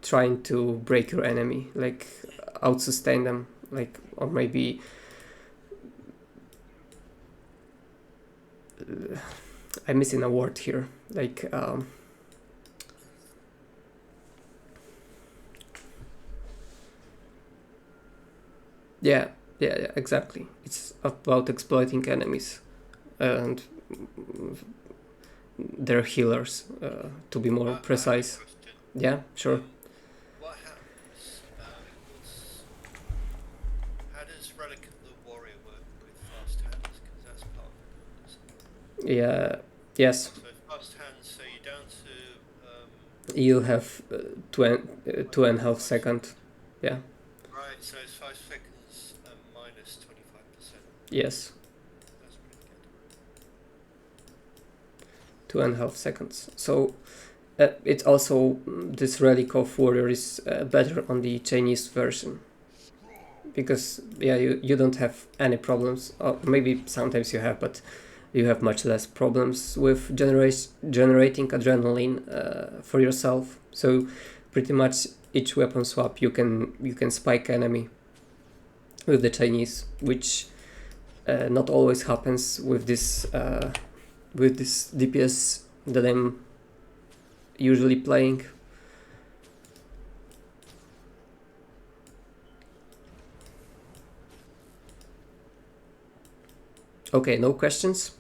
trying to break your enemy, like out sustain them, like, or maybe I'm missing a word here, like yeah, exactly. It's about exploiting enemies and their healers, to be more precise. Yeah, sure. What happens? How does Relic of the Warrior work Yeah. Yes. So fast hands, so you're down to You have 2.5 seconds. Yeah. right. So it's 5 seconds minus 25%. Yes. That's pretty good. 2.5 seconds. So it also, this Relic of Warrior is better on the Chinese version, because yeah, you don't have any problems, or maybe sometimes you have, but you have much less problems with generating adrenaline for yourself. So pretty much each weapon swap you can spike enemy with the Chinese, which not always happens with this DPS that I'm usually playing. Okay, no questions?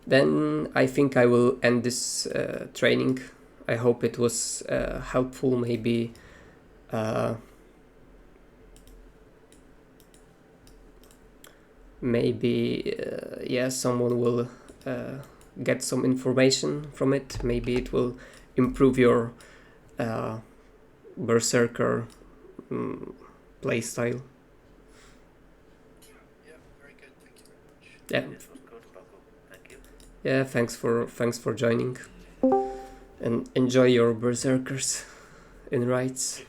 Then I think I will end this training. I hope it was helpful. Maybe yeah, someone will get some information from it. Maybe it will improve your Berserker playstyle. Yeah, very good. Thank you very much. Yeah, This was good, Paco. Thank you. yeah. Thanks for joining, and enjoy your Berserkers in raids.